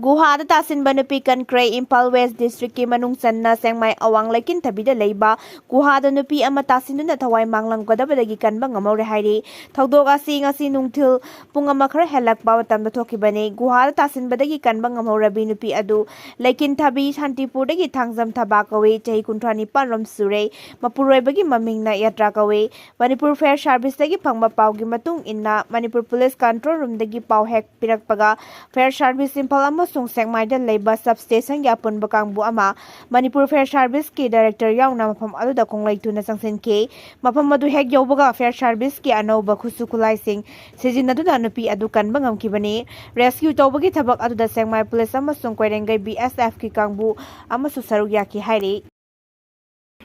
Guhada tasinba nupi kankray Impal West District ki manung sanna sengmay awang laikin tabida leiba guhada nupi ama tasinduna thawai manglang gadabadagi kanba ngamawre hairi thawdok asi ngasi nungthil pung ama khara helakba matamda thokibani guhada tasinbadagi kanba ngamawrabi nupi adu laikin thabi Shantipurdagi thangjam thaba kawe chahi kunthani panrom sure mapuroibagi mamingna yatra kawe Manipur Fair Service dagi phangba pawgi matung inna Manipur Police Control Room dagi paw hek pirakpaga Fair Service Impal ama sung sengmaida leiba substation ya punba kangbu ama Manipur Fair Service ki director yauna mafam aduda konglai tuna sangsin ke mafam adu hek yaubaga Fair Service ki anouba khusu khulai sing sijinaduna nupi adu kanba ngamkibani rescue tawbagi thabak aduda sengmai police ama sung koirengai BSF ki kangbu ama su saruk yaki hairi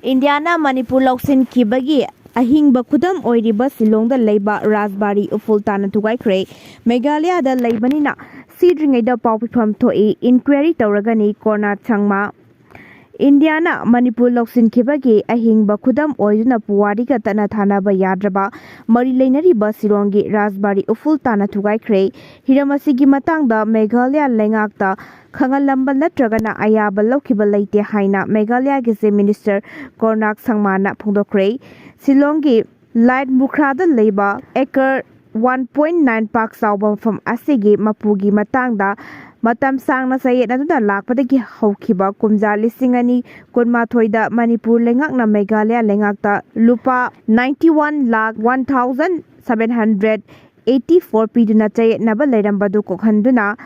Indiana Manipur loksin kibagi ahingba khudam oiriba silongda leiba Raspberry uful tana tugaikre Meghalaya da leibanina sidringaida pawpitham thoi inquiry tawragani corner changma Indiana Manipur loksin kibagi ahingba khudam oiduna puwari ka tana thanaba yadraba mari leinariba silongi Raspberry uful tana tugaikre hiramasigi matangda Meghalaya lengakta Khangalamba natragana ayaba lokhiba leite haina Meghalaya gi minister Kornak Sangmana phongdokre Silongi light mukhrada leiba acre 1.9 park sauba from asigi mapugi matangda matam sangna sayet aduna lakpadagi hawkhiba kumja lisingani kunmathoida Manipur lengakna Meghalaya lengakta lupa 91 lakh 1784 piduna chayet naba leirambadu kokhanduna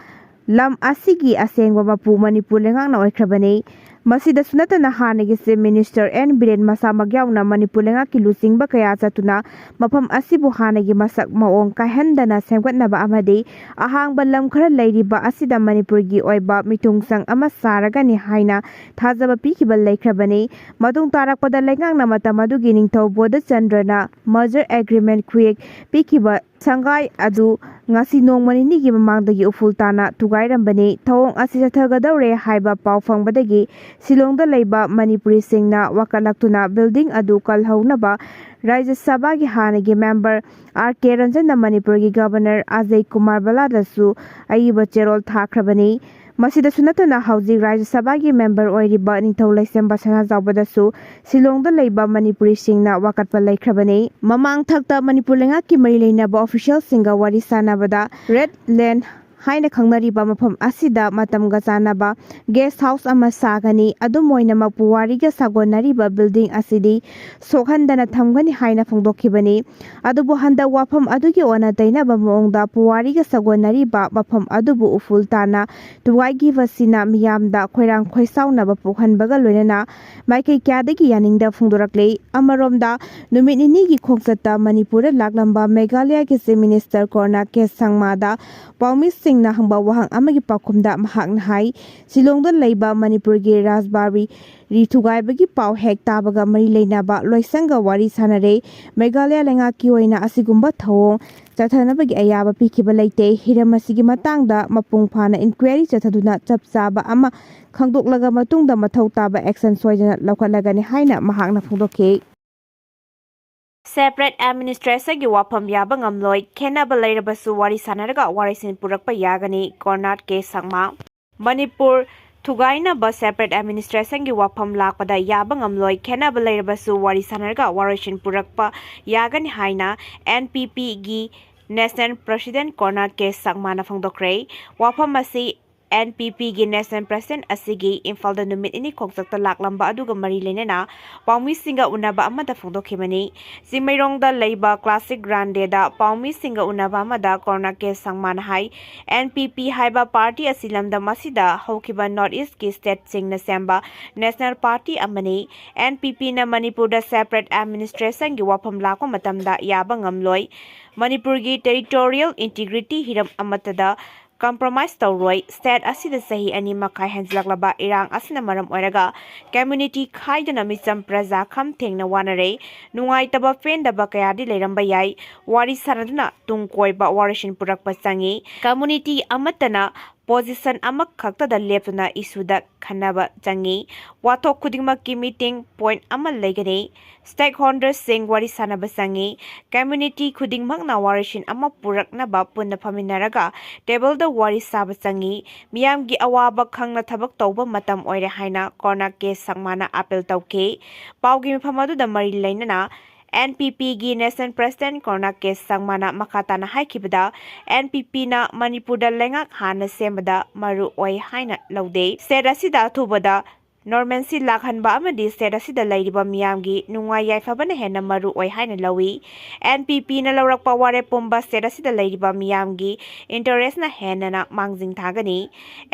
lam asigi asengwa mapu Manipur lengakna oikrabani masida sunatana hanagi se minister N Biren masa magyawna Manipur lengaki lusingba kaya chatuna mafam asibu hanagi masak maong kahendana semgatnaba amadi ahangba lam khara leiriba asida Manipurgi oiba mitungsang ama saragani haina thajaba pikiba leikrabani madung tarakpada lengakna matamadugi ningthau boda chandrana merger agreement khuik pikiba sangai adu ngasi nongmani nigi mamangdagi ufultana tugairambani thawong asi chathagadawre haiba paw fangbadagi Silongda leiba Manipuri singna wakalaktuna building adu kalhaunaba Rajya Sabha gi hanagi member R.K. Ranjana Manipurgi governor Ajay Kumar Baladasu ayiba cherol thakrabani masida sunatana hauji Rajya Sabha gi member oiriba ningthau laisemba sana jawbadasu Silongda leiba Manipuri singna wakatpa laikhrabani mamang thakta Manipur lengaki mari leinaba official singa wari sanabada red land haina khangnariba mafam asida matamga chanaba guest house ama sagani adumoina mapuwariga sagonariba building asidi sokhandana thamgani haina phongdokhibani adubu handa wafam adugi ona dainaba moongda puwariga sagonariba mafam adubu ufultana tuwaigi vasina miyamda khoirang khoisaunaba pukhanbaga loinana maikai kyadagi yaningda phongdorakle amaromda numitini gi khongchata Manipur laklamba Meghalaya gi minister Korna ke sangmada Pawmi singna hangba wahang amagi pakhumda mahakna hai Silongda leiba Manipurgi Raspberry rithugaibagi paw hek tabaga mari leinaba loisanga wari sanare Meghalaya lengaki oina asigumba thawong chathanabagi ayaba pikiba leite hiramasigi matangda mapung phana inquiry chathaduna chapchaba ama khangdoklaga matungda mathau taba action soidana lawkhatlagani haina mahakna phongdokhe Separate administration gi wafam yaba ngamloi khenaba leirabasu wari sanaraga warisin purakpa yagani Kornat ke sangma Manipur thugaina ba separate administration gi wafam lakpada yaba ngamloi khenaba leirabasu wari sanaraga warisin purakpa yagani haina NPP gi National President Kornat ke sangma na phongdokre wafam asi NPP gi National President asigi Infalda numit ini khongchakta laklamba aduga mari leinana Pawmi singa unaba amada phongdokhimani Simairongda leiba Classic Grande da Pawmi singa unaba amada Korna ke sangman hai NPP haiba party asilamda masida haukiba North East ki state singna semba National Party amani NPP na Manipur da separate administration gi wafam lakwa matamda yaba ngamloi Manipur gi territorial integrity hiram amatada compromise tawroi state asida sahi ani makai hanjlaklaba irang asina maram oiraga community khaidana micham praja kham thengna wanare nungai taba fendaba kayadi leiramba yai wari saraduna tungkoiba warishin purakpa changi community amatana position ꯑꯃꯈꯛꯇꯗ ꯂꯦꯞꯇꯨꯅ ꯏꯁꯨꯗ ꯈꯟꯅꯕ ꯆꯪꯏ꯫ ꯋꯥꯊꯣꯛ ꯈꯨꯗꯤꯡꯃꯛꯀꯤ meeting point ꯑꯃ ꯂꯩꯒꯅꯤ꯫ ꯁ꯭ꯇꯦꯛꯍꯣꯜꯗꯔꯁꯤꯡ ꯋꯥꯔꯤ ꯁꯥꯅꯕ ꯆꯪꯏ꯫ ꯀꯝꯃ꯭ꯌꯨꯅꯤꯇꯤ ꯈꯨꯗꯤꯡꯃꯛꯅ ꯋꯥꯔꯦꯞꯁꯤꯟ ꯑꯃ ꯄꯨꯔꯛꯅꯕ ꯄꯨꯟꯅ ꯐꯝꯃꯤꯟꯅꯔꯒ ꯇꯦꯕꯜꯗ ꯋꯥꯔꯤ ꯁꯥꯕ ꯆꯪꯏ꯫ ꯃꯤꯌꯥꯝꯒꯤ ꯑꯋꯥꯕ ꯈꯪꯅ ꯊꯕꯛ ꯇꯧꯕ ꯃꯇꯝ ꯑꯣꯏꯔꯦ ꯍꯥꯏꯅ ꯀꯣꯔꯅꯥꯛꯀꯦ ꯁꯪꯃꯥꯅ ꯑꯥꯄꯤꯜ ꯇꯧꯈꯤ꯫ ꯄꯥꯎꯒꯤ ꯃꯤꯐꯝ ꯑꯗꯨꯗ ꯃꯔꯤ ꯂꯩꯅꯅ NPPꯒꯤ ꯅꯦꯁꯅꯦꯜ ꯄ꯭ꯔꯦꯁꯤꯗꯦꯟꯠ ꯀꯣꯔꯅꯥꯛꯀꯦ ꯁꯪꯃꯥꯅ ꯃꯈꯥ ꯇꯥꯅ ꯍꯥꯏꯈꯤꯕꯗ NPPꯅ ꯃꯅꯤꯄꯨꯔꯗ ꯂꯩꯉꯥꯛ ꯍꯥꯟꯅ ꯁꯦꯝꯕꯗ ꯃꯔꯨ ꯑꯣꯏ ꯍꯥꯏꯅ ꯂꯧꯗꯦ꯫ ꯁ꯭ꯇꯦꯠ ꯑꯁꯤꯗ ꯑꯊꯨꯕꯗ ꯅꯣꯔꯃꯦꯜꯁꯤ ꯂꯥꯛꯍꯟꯕ ꯑꯃꯗꯤ ꯁ꯭ꯇꯦꯠ ꯑꯁꯤꯗ ꯂꯩꯔꯤꯕ ꯃꯤꯌꯥꯝꯒꯤ ꯅꯨꯡꯉꯥꯏ ꯌꯥꯏꯐꯕꯅ ꯍꯦꯟꯅ ꯃꯔꯨ ꯑꯣꯏ ꯍꯥꯏꯅ ꯂꯧꯏ꯫ NPPꯅ ꯂꯧꯔꯛꯄ ꯋꯥꯔꯦꯞ ꯄꯨꯝꯕ ꯁ꯭ꯇꯦꯠ ꯑꯁꯤꯗ ꯂꯩꯔꯤꯕ ꯃꯤꯌꯥꯝꯒꯤ ꯏꯟꯇꯔꯦꯁꯅ ꯍꯦꯟꯅ ꯃꯥꯡꯖꯤꯜ ꯊꯥꯒꯅꯤ꯫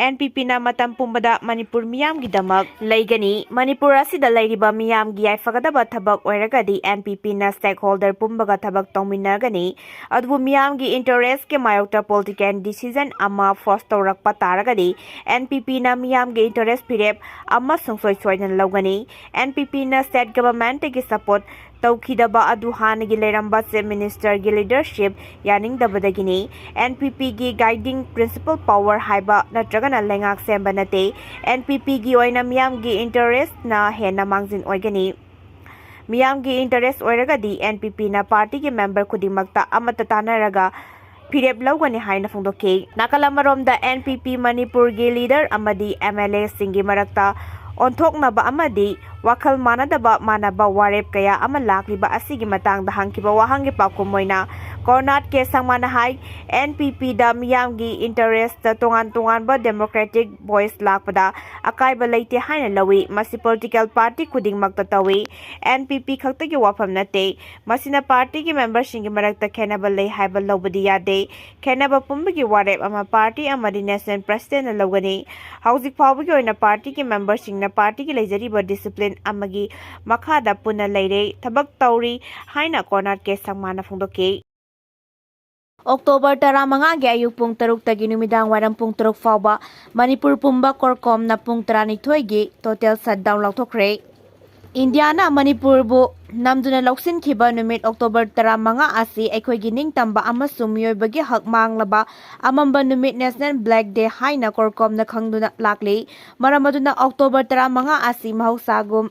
NPPꯅ ꯃꯇꯝ ꯄꯨꯝꯕꯗ ꯃꯅꯤꯄꯨꯔ ꯃꯤꯌꯥꯝꯒꯤꯗꯃꯛ ꯂꯩꯒꯅꯤ꯫ ꯃꯅꯤꯄꯨꯔ ꯑꯁꯤꯗ ꯂꯩꯔꯤꯕ ꯃꯤꯌꯥꯝꯒꯤ ꯌꯥꯏꯐꯒꯗꯕ ꯊꯕꯛ ꯑꯣꯏꯔꯒꯗꯤ NPPꯅ ꯁ꯭ꯇꯦꯛꯍꯣꯜꯗꯔ ꯄꯨꯝꯕꯒ ꯊꯕꯛ ꯇꯧꯃꯤꯟꯅꯒꯅꯤ꯫ ꯑꯗꯨꯕꯨ ꯃꯤꯌꯥꯝꯒꯤ ꯏꯟꯇꯔꯦꯁꯀꯤ ꯃꯥꯌꯣꯛꯇ ꯄꯣꯂꯤꯇꯤꯀꯦꯜ ꯗꯤꯁꯤꯖꯟ ꯑꯃ ꯐꯣꯔꯁ ꯇꯧꯔꯛꯄ ꯇꯥꯔꯒꯗꯤ NPPꯅ ꯃꯤꯌꯥꯝꯒꯤ ꯏꯟꯇꯔꯦꯁ ꯐꯤꯔꯦꯞ ꯑꯃ ꯁꯨꯡꯁꯣꯏ ꯁꯣꯏꯗꯅ ꯂꯧꯒꯅꯤ꯫ NPPꯅ ꯁ꯭ꯇꯦꯠ ꯒꯚꯔꯟꯃꯦꯟꯠꯇꯒꯤ ꯁꯄꯣꯔꯠ ꯇꯧꯈꯤꯗꯕ ꯑꯗꯨ ꯍꯥꯟꯅꯒꯤ ꯂꯩꯔꯝꯕ ꯆꯤꯐ ꯃꯤꯅꯤꯁꯇꯔꯒꯤ ꯂꯤꯗꯔꯁꯤꯞ ꯌꯥꯅꯤꯡꯗꯕꯗꯒꯤꯅꯤ꯫ NPPꯒꯤ ꯒꯥꯏꯗꯤꯡ ꯄ꯭ꯔꯤꯟꯁꯤꯄꯜ ꯄꯥꯋꯔ ꯍꯥꯏꯕ ꯅꯠꯇ꯭ꯔꯒꯅ ꯂꯩꯉꯥꯛ ꯁꯦꯝꯕ ꯅꯠꯇꯦ꯫ NPPꯒꯤ ꯑꯣꯏꯅ ꯃꯤꯌꯥꯝꯒꯤ ꯏꯟꯇꯔꯦꯁꯅ ꯍꯦꯟꯅ ꯃꯥꯡꯖꯤꯜ ꯑꯣꯏꯒꯅꯤ꯫ ꯃꯤꯌꯥꯝꯒꯤ ꯏꯟꯇꯔꯦꯁ ꯑꯣꯏꯔꯒꯗꯤ NPPꯅ ꯄꯥꯔꯇꯤꯒꯤ ꯃꯦꯝꯕꯔ ꯈꯨꯗꯤꯡꯃꯛꯇ ꯑꯃꯠꯇ ꯇꯥꯟꯅꯔꯒ ꯐꯤꯔꯦꯞ ꯂꯧꯒꯅꯤ ꯍꯥꯏꯅ ꯐꯣꯡꯗꯣꯛꯈꯤ꯫ ꯅꯥꯀꯜ ꯑꯃꯔꯣꯝꯗ NPP ꯃꯅꯤꯄꯨꯔꯒꯤ ꯂꯤꯗꯔ ꯑꯃꯗꯤ MLAꯁꯤꯡꯒꯤ ꯃꯔꯛꯇ ꯑꯣꯟꯊꯣꯛꯅꯕ ꯑꯃꯗꯤ ꯋꯥꯈꯜ ꯃꯥꯟꯅꯗꯕ ꯃꯥꯟꯅꯕ ꯋꯥꯔꯦꯞ ꯀꯌꯥ ꯑꯃ ꯂꯥꯛꯂꯤꯕ ꯑꯁꯤꯒꯤ ꯃꯇꯥꯡꯗ ꯍꯪꯈꯤꯕ ꯋꯥꯍꯪꯒꯤ ꯄꯥꯎꯈꯨꯝ ꯑꯣꯏꯅ ꯀꯣꯔꯅꯥꯛꯀꯦ ꯁꯪꯃꯥꯅ ꯍꯥꯏ NPPꯗ ꯃꯤꯌꯥꯝꯒꯤ ꯏꯟꯇꯔꯦꯁꯇ ꯇꯣꯉꯥꯟ ꯇꯣꯉꯥꯟꯕ ꯗꯦꯃꯣꯀ꯭ꯔꯦꯇꯤꯛ ꯚꯣꯏꯁ ꯂꯥꯛꯄꯗ ꯑꯀꯥꯏꯕ ꯂꯩꯇꯦ ꯍꯥꯏꯅ ꯂꯧꯏ꯫ ꯃꯁꯤ ꯄꯣꯂꯤꯇꯤꯀꯦꯜ ꯄꯥꯔꯇꯤ ꯈꯨꯗꯤꯡꯃꯛꯇ ꯇꯧꯏ꯫ NPP ꯈꯛꯇꯒꯤ ꯋꯥꯐꯝ ꯅꯠꯇꯦ꯫ ꯃꯁꯤꯅ ꯄꯥꯔꯇꯤꯒꯤ ꯃꯦꯝꯕꯔꯁꯤꯡꯒꯤ ꯃꯔꯛꯇ ꯈꯦꯟꯅꯕ ꯂꯩ ꯍꯥꯏꯕ ꯂꯧꯕꯗꯤ ꯌꯥꯗꯦ꯫ ꯈꯦꯟꯅꯕ ꯄꯨꯝꯕꯒꯤ ꯋꯥꯔꯦꯞ ꯑꯃ ꯄꯥꯔꯇꯤ ꯑꯃꯗꯤ ꯅꯦꯁꯅꯦꯜ ꯄ꯭ꯔꯦꯁꯤꯗꯦꯟꯠꯅ ꯂꯧꯒꯅꯤ꯫ ꯍꯧꯖꯤꯛ ꯐꯥꯎꯕꯒꯤ ꯑꯣꯏꯅ ꯄꯥꯔꯇꯤꯒꯤ ꯃꯦꯝꯕꯔꯁꯤꯡꯅ ꯄꯥꯔꯇꯤꯒꯤ ꯂꯩꯖꯔꯤꯕ ꯗꯤꯁꯤꯄ꯭ꯂꯤꯟ ꯑꯃꯒꯤ ꯃꯈꯥꯗ ꯄꯨꯟꯅ ꯂꯩꯔꯦ, ꯊꯕꯛ ꯇꯧꯔꯤ ꯍꯥꯏꯅ ꯀꯣꯔꯅꯥꯛꯀꯦ ꯁꯪꯃꯥꯅ ꯐꯣꯡꯗꯣꯛꯈꯤ꯫ ꯑꯣꯛꯇꯣꯕꯔ 15ꯒꯤ ꯑꯌꯨꯛ ꯄꯨꯡ 6ꯇꯒꯤ ꯅꯨꯃꯤꯗꯥꯡꯋꯥꯏꯔꯝ ꯄꯨꯡ 6 ꯐꯥꯎꯕ ꯃꯅꯤꯄꯨꯔ ꯄꯨꯝꯕ ꯀꯣꯔꯀꯣꯝꯅ ꯄꯨꯡ 12ꯒꯤ ꯇꯣꯇꯦꯜ ꯁꯠꯗꯥꯎꯟ ꯂꯥꯎꯊꯣꯛꯈ꯭ꯔꯦ꯫ ꯏꯟꯗꯤꯌꯥꯅ ꯃꯅꯤꯄꯨꯔꯕꯨ ꯅꯝꯗꯨꯅ ꯂꯧꯁꯤꯟꯈꯤꯕ ꯅꯨꯃꯤꯠ ꯑꯣꯛꯇꯣꯕꯔ 15 ꯑꯁꯤ ꯑꯩꯈꯣꯏꯒꯤ ꯅꯤꯡꯇꯝꯕ ꯑꯃꯁꯨꯡ ꯃꯤꯑꯣꯏꯕꯒꯤ ꯍꯛ ꯃꯥꯡꯂꯕ ꯑꯃꯝꯕ ꯅꯨꯃꯤꯠ ꯅꯦꯁꯅꯦꯜ ꯕ꯭ꯂꯦꯛ ꯗꯦ ꯍꯥꯏꯅ ꯀꯣꯔꯀꯣꯝꯅ ꯈꯪꯗꯨꯅ ꯂꯥꯛꯂꯤ꯫ ꯃꯔꯝ ꯑꯗꯨꯅ ꯑꯣꯛꯇꯣꯕꯔ 15 ꯑꯁꯤ ꯃꯍꯧꯁꯥꯒꯨꯝ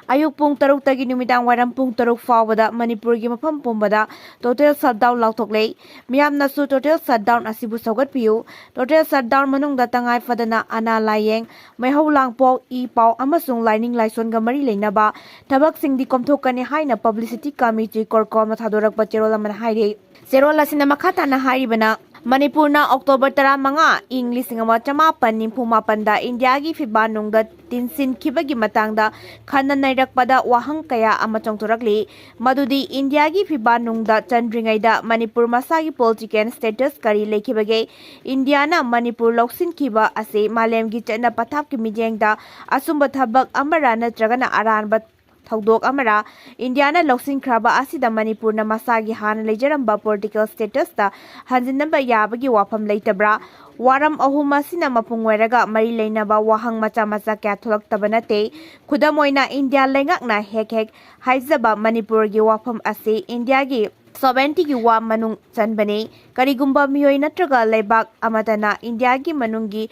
ꯑꯌꯨꯛ ꯄꯨꯡ 6ꯇꯒꯤ ꯅꯨꯃꯤꯗꯥꯡꯋꯥꯏꯔꯝ ꯄꯨꯡ 6 ꯐꯥꯎꯕꯗ ꯃꯅꯤꯄꯨꯔꯒꯤ ꯃꯐꯝ ꯄꯨꯝꯕꯗ ꯇꯣꯇꯦꯜ ꯁꯠꯗꯥꯎꯟ ꯂꯥꯎꯊꯣꯛꯂꯦ꯫ ꯃꯤꯌꯥꯝꯅꯁꯨ ꯇꯣꯇꯦꯜ ꯁꯠꯗꯥꯎꯟ ꯑꯁꯤꯕꯨ ꯁꯧꯒꯠꯄꯤꯌꯨ꯫ ꯇꯣꯇꯦꯜ ꯁꯠꯗꯥꯎꯟ ꯃꯅꯨꯡꯗ ꯇꯉꯥꯏ ꯐꯗꯅ ꯑꯅꯥ ꯂꯥꯏꯌꯦꯡ, ꯃꯩꯍꯧ ꯂꯥꯡꯄꯣꯛ, ꯏ-ꯄꯥꯎ ꯑꯃꯁꯨꯡ ꯂꯥꯏꯅꯤꯡ ꯂꯥꯏꯁꯣꯟꯒ ꯃꯔꯤ ꯂꯩꯅꯕ ꯊꯕꯛꯁꯤꯡꯗꯤ ꯀꯣꯝꯊꯣꯛꯀꯅꯤ ꯍꯥꯏꯅ ꯄꯕ꯭ꯂꯤꯁꯤꯇꯤ ꯀꯝꯃꯤꯇꯤ ꯀꯣꯔꯀꯣꯝꯅ ꯊꯥꯗꯣꯔꯛꯄ ꯆꯦꯔꯣꯜ ꯑꯃꯅ ꯍꯥꯏꯔꯤ꯫ ꯆꯦꯔꯣꯜ ꯑꯁꯤꯅ ꯃꯈꯥ ꯇꯥꯅ ꯍꯥꯏꯔꯤꯕꯅ ꯃꯅꯤꯄꯨꯔꯅ ꯑꯣꯛꯇꯣꯕꯔ 15, ꯏꯪ 1997ꯗ ꯏꯟꯗꯤꯌꯥꯒꯤ ꯐꯤꯕꯥꯟꯅꯨꯡꯗ ꯇꯤꯟꯁꯤꯟꯈꯤꯕꯒꯤ ꯃꯇꯥꯡꯗ ꯈꯟꯅ ꯅꯩꯅꯔꯛꯄꯗ ꯋꯥꯍꯪ ꯀꯌꯥ ꯑꯃ ꯆꯣꯡꯊꯣꯔꯛꯂꯤ꯫ ꯃꯗꯨꯗꯤ ꯏꯟꯗꯤꯌꯥꯒꯤ ꯐꯤꯕꯥꯟꯅꯨꯡꯗ ꯆꯟꯗ꯭ꯔꯤꯉꯩꯗ ꯃꯅꯤꯄꯨꯔ ꯃꯁꯥꯒꯤ ꯄꯣꯂꯤꯇꯤꯀꯦꯜ ꯁ꯭ꯇꯦꯇꯁ ꯀꯔꯤ ꯂꯩꯈꯤꯕꯒꯦ? ꯏꯟꯗꯤꯌꯥꯅ ꯃꯅꯤꯄꯨꯔ ꯂꯧꯁꯤꯟꯈꯤꯕ ꯑꯁꯤ ꯃꯥꯂꯦꯝꯒꯤ ꯆꯠꯅ ꯄꯊꯥꯞꯀꯤ ꯃꯤꯠꯌꯦꯡꯗ ꯑꯆꯨꯝꯕ ꯊꯕꯛ ꯑꯃꯔ ꯅꯠꯇ꯭ꯔꯒꯅ ꯑꯔꯥꯟꯕ ꯊꯧꯗꯣꯛ ꯑꯃꯔ? ꯏꯟꯗꯤꯌꯥꯅ ꯂꯧꯁꯤꯟꯈ꯭ꯔꯕ ꯑꯁꯤꯗ ꯃꯅꯤꯄꯨꯔꯅ ꯃꯁꯥꯒꯤ ꯍꯥꯟꯅ ꯂꯩꯖꯔꯝꯕ ꯄꯣꯂꯤꯇꯤꯀꯦꯜ ꯁ꯭ꯇꯦꯇꯁꯇ ꯍꯟꯖꯤꯟꯅꯕ ꯌꯥꯕꯒꯤ ꯋꯥꯐꯝ ꯂꯩꯇꯕ꯭ꯔꯥ? ꯋꯥꯔꯝ ꯑꯍꯨꯝ ꯑꯁꯤꯅ ꯃꯄꯨꯡ ꯑꯣꯏꯔꯒ ꯃꯔꯤ ꯂꯩꯅꯕ ꯋꯥꯍꯪ ꯃꯆꯥ ꯃꯆꯥ ꯀꯌꯥ ꯊꯣꯛꯂꯛꯇꯕ ꯅꯠꯇꯦ꯫ ꯈꯨꯗꯝ ꯑꯣꯏꯅ ꯏꯟꯗꯤꯌꯥ ꯂꯩꯉꯥꯛꯅ ꯍꯦꯛ ꯍꯦꯛ ꯍꯥꯏꯖꯕ ꯃꯅꯤꯄꯨꯔꯒꯤ ꯋꯥꯐꯝ ꯑꯁꯤ ꯏꯟꯗꯤꯌꯥꯒꯤ ꯁꯣꯚꯔꯦꯟꯇꯤꯒꯤ ꯋꯥ ꯃꯅꯨꯡ ꯆꯟꯕꯅꯤ꯫ ꯀꯔꯤꯒꯨꯝꯕ ꯃꯤꯑꯣꯏ ꯅꯠꯇ꯭ꯔꯒ ꯂꯩꯕꯥꯛ ꯑꯃꯠꯇꯅ ꯏꯟꯗꯤꯌꯥꯒꯤ ꯃꯅꯨꯡꯒꯤ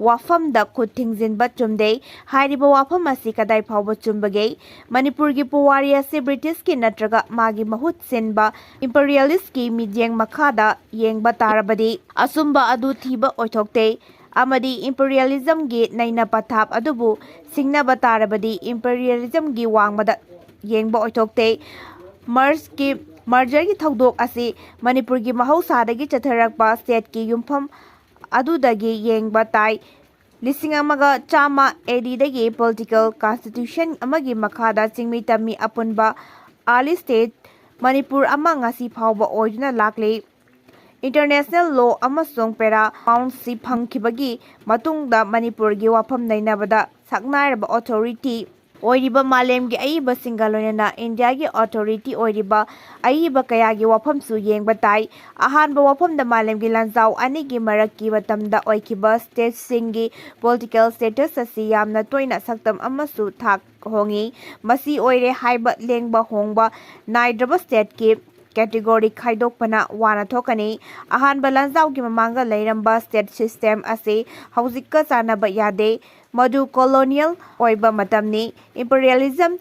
ꯋꯥꯐꯝꯗ ꯈꯨꯠ ꯊꯤꯡꯖꯤꯟꯕ ꯆꯨꯝꯗꯦ꯫ ꯍꯥꯏꯔꯤꯕ ꯋꯥꯐꯝ ꯑꯁꯤ ꯀꯗꯥꯏ ꯐꯥꯎꯕ ꯆꯨꯝꯕꯒꯦ? ꯃꯅꯤꯄꯨꯔꯒꯤ ꯄꯨꯋꯥꯔꯤ ꯑꯁꯤ ꯕ꯭ꯔꯤꯇꯤꯁꯀꯤ ꯅꯠꯇ꯭ꯔꯒ ꯃꯥꯒꯤ ꯃꯍꯨꯠ ꯁꯤꯟꯕ ꯏꯝꯄꯔꯤꯌꯦꯂꯤꯁꯠꯀꯤ ꯃꯤꯠꯌꯦꯡ ꯃꯈꯥꯗ ꯌꯦꯡꯕ ꯇꯥꯔꯕꯗꯤ ꯑꯆꯨꯝꯕ ꯑꯗꯨ ꯊꯤꯕ ꯑꯣꯏꯊꯣꯛꯇꯦ꯫ ꯑꯃꯗꯤ ꯏꯝꯄꯔꯤꯌꯦꯂꯤꯖꯝꯒꯤ ꯅꯩꯅ ꯄꯊꯥꯞ ꯑꯗꯨꯕꯨ ꯁꯤꯡꯅꯕ ꯇꯥꯔꯕꯗꯤ ꯏꯝꯄꯔꯤꯌꯦꯂꯤꯖꯝꯒꯤ ꯋꯥꯡꯃꯗ ꯌꯦꯡꯕ ꯑꯣꯏꯊꯣꯛꯇꯦ꯫ ꯃꯔꯖꯔꯒꯤ ꯊꯧꯗꯣꯛ ꯑꯁꯤ ꯃꯅꯤꯄꯨꯔꯒꯤ ꯃꯍꯧꯁꯥꯗꯒꯤ ꯆꯠꯊꯔꯛꯄ ꯁ꯭ꯇꯦꯠꯀꯤ ꯌꯨꯝꯐꯝ ꯑꯗꯨꯗꯒꯤ ꯌꯦꯡꯕ ꯇꯥꯏ꯫ 1900 AD ꯗꯒꯤ ꯄꯣꯂꯤꯇꯤꯀꯦꯜ ꯀꯟꯁꯇꯤꯇ꯭ꯌꯨꯁꯟ ꯑꯃꯒꯤ ꯃꯈꯥꯗ ꯆꯤꯡꯃꯤ ꯇꯝꯃꯤ ꯑꯄꯨꯟꯕ ꯑꯥꯔꯂꯤ ꯁ꯭ꯇꯦꯠ ꯃꯅꯤꯄꯨꯔ ꯑꯃ ꯉꯁꯤ ꯐꯥꯎꯕ ꯑꯣꯏꯗꯨꯅ ꯂꯥꯛꯂꯤ꯫ ꯏꯟꯇꯔꯅꯦꯁꯅꯦꯜ ꯂꯣ ꯑꯃꯁꯨꯡ ꯄꯦꯔꯥꯃꯥꯎꯟꯠꯁꯤꯞ ꯐꯪꯈꯤꯕꯒꯤ ꯃꯇꯨꯡꯗ ꯃꯅꯤꯄꯨꯔꯒꯤ ꯋꯥꯐꯝ ꯅꯩꯅꯕꯗ ꯁꯛꯅꯥꯏꯔꯕ ꯑꯣꯊꯣꯔꯤꯇꯤ ꯑꯣꯏꯔꯤꯕ ꯃꯥꯂꯦꯝꯒꯤ ꯑꯏꯕꯁꯤꯡꯒ ꯂꯣꯏꯅꯅ ꯏꯟꯗꯤꯌꯥꯒꯤ ꯑꯣꯊꯣꯔꯤꯇꯤ ꯑꯣꯏꯔꯤꯕ ꯑꯏꯕ ꯀꯌꯥꯒꯤ ꯋꯥꯐꯝꯁꯨ ꯌꯦꯡꯕ ꯇꯥꯏ꯫ ꯑꯍꯥꯟꯕ ꯋꯥꯐꯝꯗ ꯃꯥꯂꯦꯝꯒꯤ ꯂꯥꯟꯖꯥꯎ ꯑꯅꯤꯒꯤ ꯃꯔꯛꯀꯤ ꯃꯇꯝꯗ ꯑꯣꯏꯈꯤꯕ ꯁ꯭ꯇꯦꯠꯁꯤꯡꯒꯤ ꯄꯣꯂꯤꯇꯤꯀꯦꯜ ꯁ꯭ꯇꯦꯇꯁ ꯑꯁꯤ ꯌꯥꯝꯅ ꯇꯣꯏꯅ ꯁꯛꯇꯝ ꯑꯃꯁꯨꯡ ꯊꯥꯛ ꯍꯣꯡꯏ꯫ ꯃꯁꯤ ꯑꯣꯏꯔꯦ ꯍꯥꯏꯕ ꯂꯦꯡꯕ ꯍꯣꯡꯕ ꯅꯥꯏꯗ꯭ꯔꯕ ꯁ꯭ꯇꯦꯠꯀꯤ category खाइदोकपना वाना थोकनी अहानबा लांजावगी ममांगा लेरंबा state system असे हौजिक्का चानबा यादे मधु colonial ओइबा मतमनी imperialism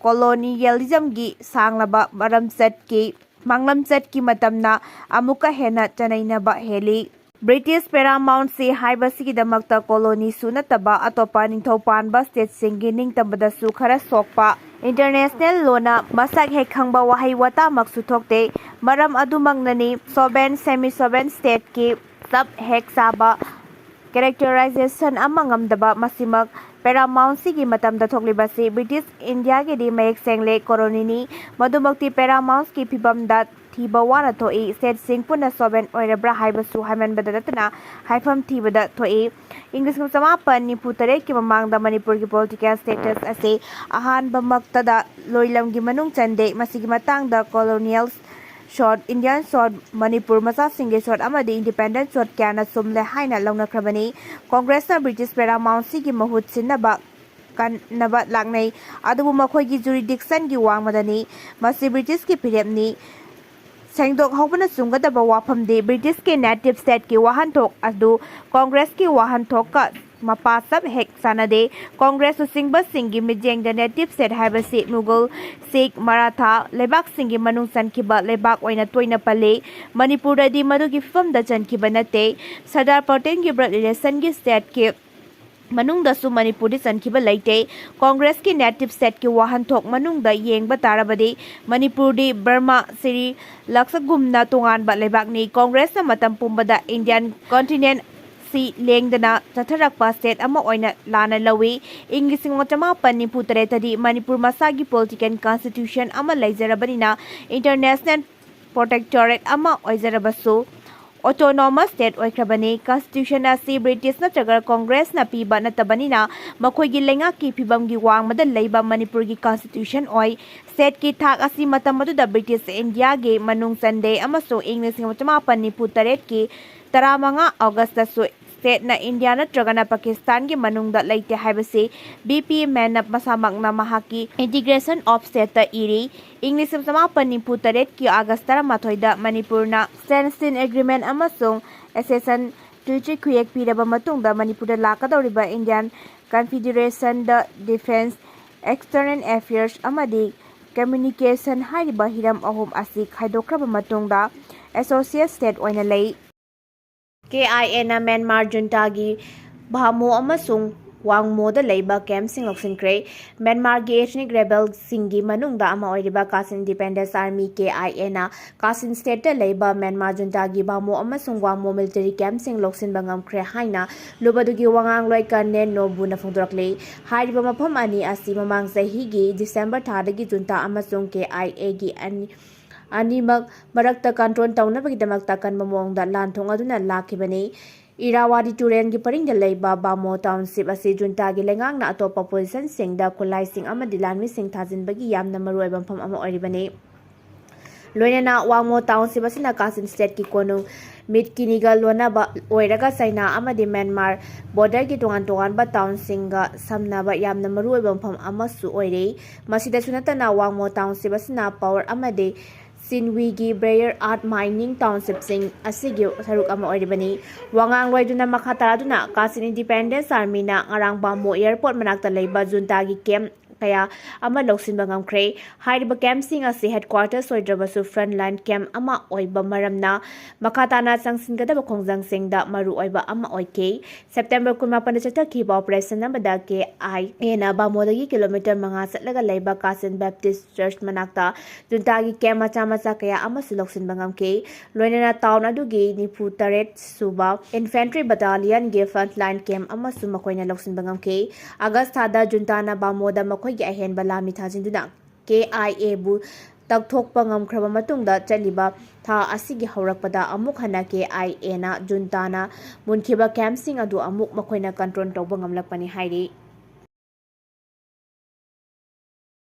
colonialism gi सांगलबा मरमचट की मांगलमचट की मतमना अमुका हेना चनैनबा हेली British Paramount से हाइबसिगिदमक्ता colony सुनतबा अतोपा निंथौपानबा state सिंगी निंगतबदसु खरा सोकपा International Lona masak hek khangba wahai wata maksu thokte maram adumangnani sovereign semi sovereign state ki sub hek saba characterization amangamdaba masimak paramount sigi matamda thoklibasi British India ge di mayek sengle colony ni madumakti paramount ki phibamda thiba wana thoi state sing puna sovereign oirabra haibasu haimanbada datna haifam thibada thoi English ng samapan ni putare ki mamangda Manipur ki political status ase ahan bamaktada loilam gi manung chande masigi matangda colonials short Indian short Manipur masa singe short amadi independent short kyana sumle haina launakhrabani Congress na British Paramount sigi mahut sinaba kan nabat langnai adubu makhoi gi jurisdiction gi wangmadani masi British ki piremni Sengdok hobana sungadaba wafamde British ke native state ki wahanthok adu Congress ki wahanthok ka mapasab hek sanade Congress singba singi mijeng the native state haibasi Mughal Sikh Maratha lebak singi manung sankiba lebak oina toina pale Manipur di madu ki fam da chankiba nate Sardar Patel ki brother relation ki state ki Manungdasu Manipuri sankiba laite Congress ki native state ki wahanthok manungda yengba tarabadi Manipuri Burma Sri Laksagumna tungan ba lebakni Congress na matam pumbada Indian continent si lengdana tatharakpa state ama oina lana lawi English ngotama panni putareta di Manipur masagi political constitution ama laizarabanina international protectorate ama oizarabasu Autonomous state oikrabani constitution asi British na tragar Congress na piba na tabanina makoy gi lenga ki pibam gi wangmada leiba Manipur gi constitution oi state ki thak asi matam da British India ge manung Sunday amaso English ng matamapan ni putaret ki 15 August su state na India na tragar na Pakistan gi manung da laite haibasi BP man masamak na mahaki integration of state ta iri English ng matamapan ni putaret ki August 13 da Manipur na standstill agreement amasong accession treaty kuyek piraba matungda Manipur da lakadawriba Indian Confederation da Defense External Affairs amadi communication hyriba hiram ahum asi khaidokraba matungda associate state oina lei KIA na Myanmar Junta gi Bhamo amasung wangmo da leiba camp sing loksinkrei Myanmar gi ethnic rebel singi manungda ama oiriba Kachin Independence Army KIA na Kachin state da leiba Myanmar Junta gi Bhamo amasung wangmo military camp sing loksin bangam kre haina lubadugi wangang loi kanen no buna phongdorakle hariba mafam ani asi mamang sahi gi December thadagi Junta amasung KIA gi animak marakta control taunabagidamagta kanba mawngda lanthong aduna lakhibani Irawadi Turen gi paring da leiba Bamo township asi Junta gi lengang na atopa position singda kulai sing amadi lanmi sing thajin bagi yamna maruai bampham ama oribani loinana wangmo township asina Kachin state ki konung mid kiniga lona ba oiraga China amadi Myanmar border gi tongan ba town singa samna ba yamna maruai bampham ama su oire masida sunatana wangmo township asina power amadi Sinwigi Brayer Art Mining Township Sing asigi saruk ama oribani wangang loiduna makataraduna Kachin Independence Army na ngarang Bamo Airport manakta leiba Junta gi camp kaya ama loksin bangam kre hariba camp sing asi headquarters oidrabasu frontline camp ama oiba maramna makatana sangsingadaba khongjang singda maru oiba ama oike September 18 chathaki operation namada ke ai hena Bamodagi kilometer 5 satlaga leiba Kachin Baptist Church manakta Junta gi camp macha kaya ama suloksin bangam ke loinana town adugi nipu taret suba infantry battalion ge frontline camp ama sumakoina loksin bangam ke August thada Junta na Bamoda gi ahen balami thajinduna KIA bu takthokpa ngamkhraba matungda chaliba tha asigi haurakpada amuk hana KIA na Junta na munkhiba camp sing adu amuk makoina control tawba ngamlakpani hairi